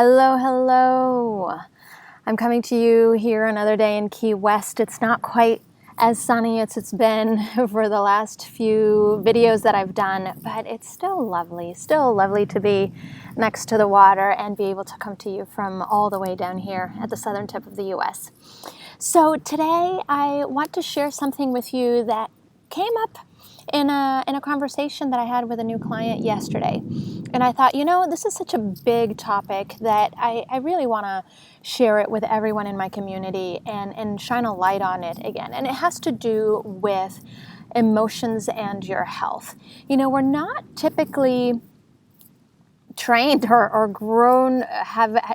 Hello, hello. I'm coming to you here another day in Key West. It's not quite as sunny as it's been for the last few videos that I've done, but it's still lovely to be next to the water and be able to come to you from all the way down here at the southern tip of the US. So today I want to share something with you that came up in a conversation that I had with a new client yesterday. And I thought, this is such a big topic that I really want to share it with everyone in my community and shine a light on it again. And it has to do with emotions and your health. We're not typically trained or grown,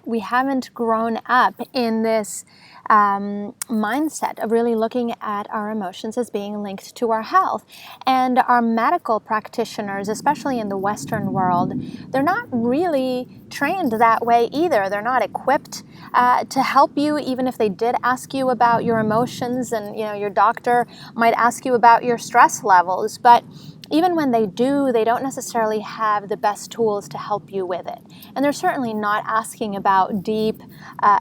we haven't grown up in this mindset of really looking at our emotions as being linked to our health. And our medical practitioners, especially in the Western world, they're not really trained that way either. They're not equipped to help you, even if they did ask you about your emotions, and your doctor might ask you about your stress levels. But even when they do, they don't necessarily have the best tools to help you with it. And they're certainly not asking about deep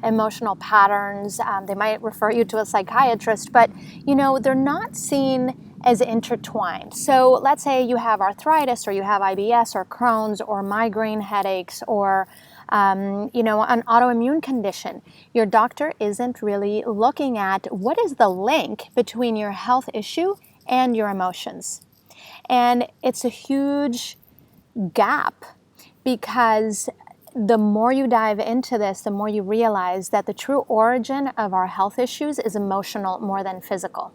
emotional patterns. They might refer you to a psychiatrist, but they're not seen as intertwined. So let's say you have arthritis, or you have IBS, or Crohn's, or migraine headaches, or an autoimmune condition. Your doctor isn't really looking at what is the link between your health issue and your emotions. And it's a huge gap, because the more you dive into this, the more you realize that the true origin of our health issues is emotional more than physical.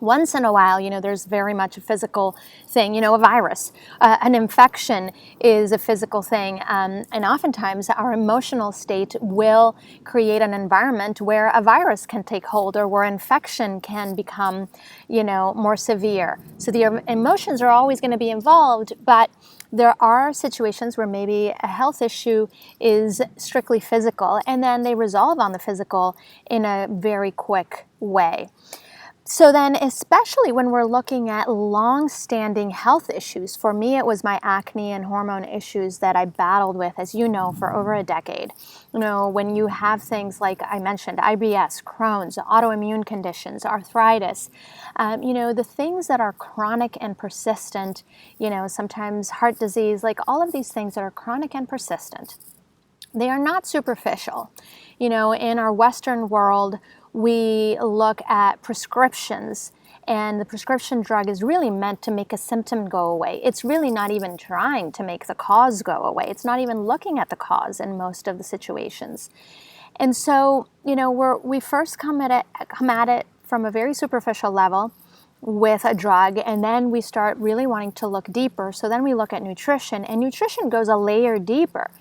Once in a while, there's very much a physical thing, a virus. An infection is a physical thing. And oftentimes our emotional state will create an environment where a virus can take hold, or where infection can become, more severe. So the emotions are always going to be involved, but there are situations where maybe a health issue is strictly physical, and then they resolve on the physical in a very quick way. So then, especially when we're looking at long-standing health issues, for me it was my acne and hormone issues that I battled with, as you know, for over a decade. When you have things like I mentioned, IBS, Crohn's, autoimmune conditions, arthritis, the things that are chronic and persistent, sometimes heart disease, like all of these things that are chronic and persistent, they are not superficial. In our Western world, we look at prescriptions, and the prescription drug is really meant to make a symptom go away. It's really not even trying to make the cause go away. It's not even looking at the cause in most of the situations. And so, we first come at it from a very superficial level with a drug, and then we start really wanting to look deeper. So then we look at nutrition, and nutrition goes a layer deeper.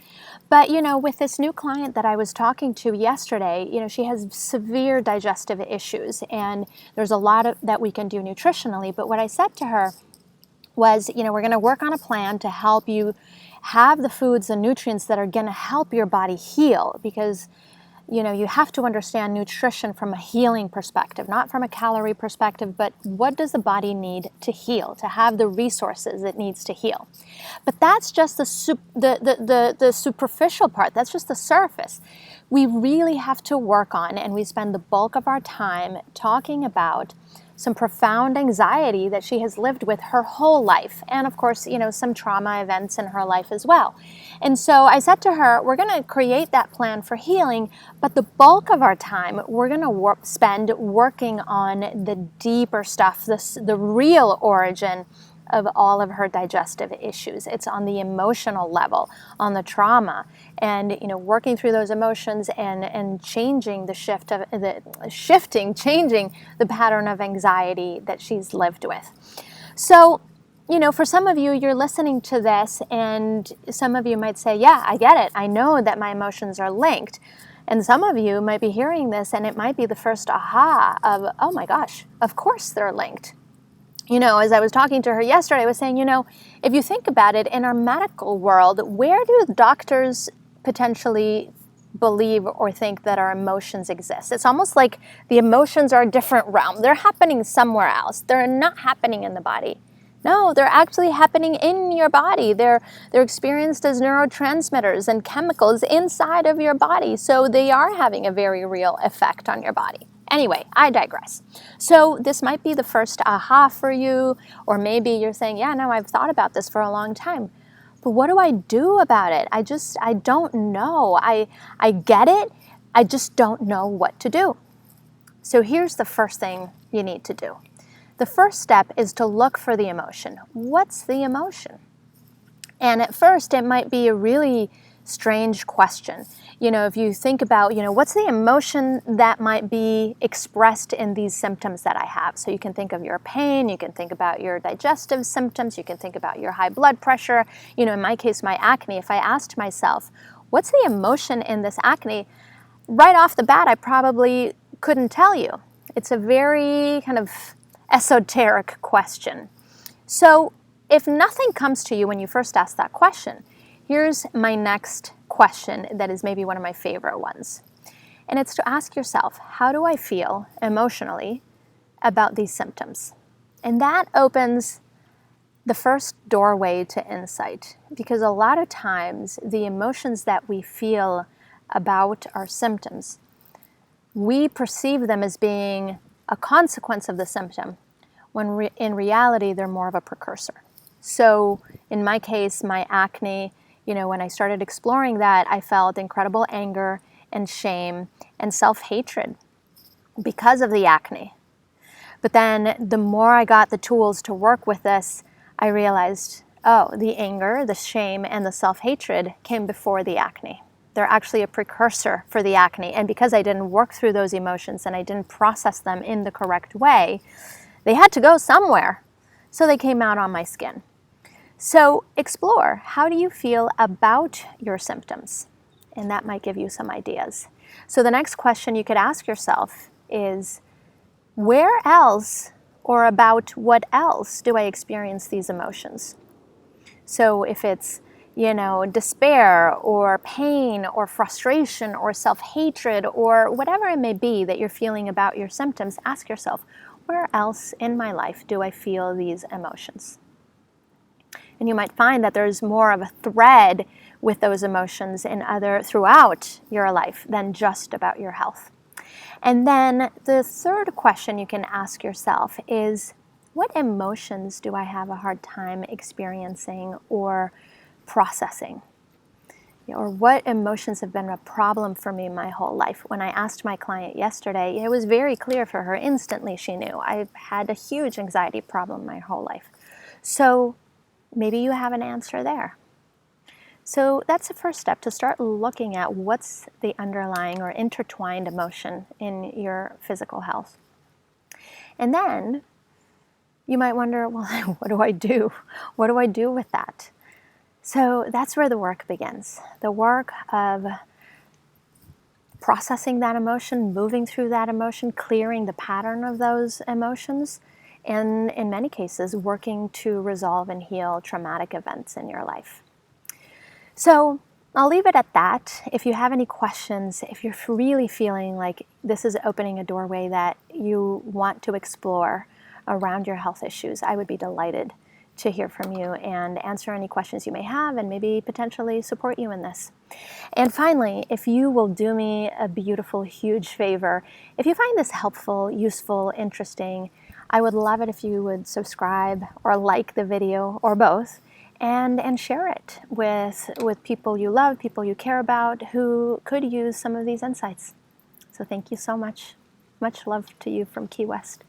But, with this new client that I was talking to yesterday, she has severe digestive issues, and there's a lot that we can do nutritionally. But what I said to her was, we're going to work on a plan to help you have the foods and nutrients that are going to help your body heal, because you have to understand nutrition from a healing perspective, not from a calorie perspective, but what does the body need to heal, to have the resources it needs to heal. But that's just the superficial part. That's just the surface. We really have to work on, and we spend the bulk of our time talking about some profound anxiety that she has lived with her whole life. And of course, some trauma events in her life as well. And so I said to her, we're going to create that plan for healing, but the bulk of our time, we're going to spend working on the deeper stuff, the real origin of all of her digestive issues. It's on the emotional level, on the trauma, and working through those emotions and changing changing the pattern of anxiety that she's lived with. So, for some of you, you're listening to this, and some of you might say, yeah, I get it. I know that my emotions are linked. And some of you might be hearing this, and it might be the first aha of, oh my gosh, of course they're linked. As I was talking to her yesterday, I was saying, if you think about it, in our medical world, where do doctors potentially believe or think that our emotions exist? It's almost like the emotions are a different realm. They're happening somewhere else. They're not happening in the body. No, they're actually happening in your body. They're experienced as neurotransmitters and chemicals inside of your body. So they are having a very real effect on your body. Anyway, I digress. So this might be the first aha for you, or maybe you're saying, yeah, no, I've thought about this for a long time. But what do I do about it? I don't know. I get it. I just don't know what to do. So here's the first thing you need to do. The first step is to look for the emotion. What's the emotion? And at first, it might be a really strange question. If you think about, what's the emotion that might be expressed in these symptoms that I have? So you can think of your pain, you can think about your digestive symptoms, you can think about your high blood pressure. In my case, my acne. If I asked myself, what's the emotion in this acne? Right off the bat, I probably couldn't tell you. It's a very kind of esoteric question. So if nothing comes to you when you first ask that question, here's my next question that is maybe one of my favorite ones. And it's to ask yourself, how do I feel emotionally about these symptoms? And that opens the first doorway to insight, because a lot of times the emotions that we feel about our symptoms, we perceive them as being a consequence of the symptom, when in reality they're more of a precursor. So in my case, my acne, when I started exploring that, I felt incredible anger and shame and self-hatred because of the acne. But then the more I got the tools to work with this, I realized, the anger, the shame, and the self-hatred came before the acne. They're actually a precursor for the acne. And because I didn't work through those emotions and I didn't process them in the correct way, they had to go somewhere. So they came out on my skin. So explore, how do you feel about your symptoms? And that might give you some ideas. So the next question you could ask yourself is, where else or about what else do I experience these emotions? So if it's despair or pain or frustration or self-hatred or whatever it may be that you're feeling about your symptoms, ask yourself, where else in my life do I feel these emotions? And you might find that there's more of a thread with those emotions throughout your life than just about your health. And then the third question you can ask yourself is, what emotions do I have a hard time experiencing or processing? Or what emotions have been a problem for me my whole life? When I asked my client yesterday, it was very clear for her. Instantly she knew. I've had a huge anxiety problem my whole life. So maybe you have an answer there. So that's the first step, to start looking at what's the underlying or intertwined emotion in your physical health. And then you might wonder, well, what do I do? What do I do with that? So that's where the work begins. The work of processing that emotion, moving through that emotion, clearing the pattern of those emotions, and in many cases, working to resolve and heal traumatic events in your life. So I'll leave it at that. If you have any questions, if you're really feeling like this is opening a doorway that you want to explore around your health issues, I would be delighted to hear from you and answer any questions you may have and maybe potentially support you in this. And finally, if you will do me a beautiful, huge favor, if you find this helpful, useful, interesting, I would love it if you would subscribe or like the video or both, and share it with people you love, people you care about who could use some of these insights. So thank you so much. Much love to you from Key West.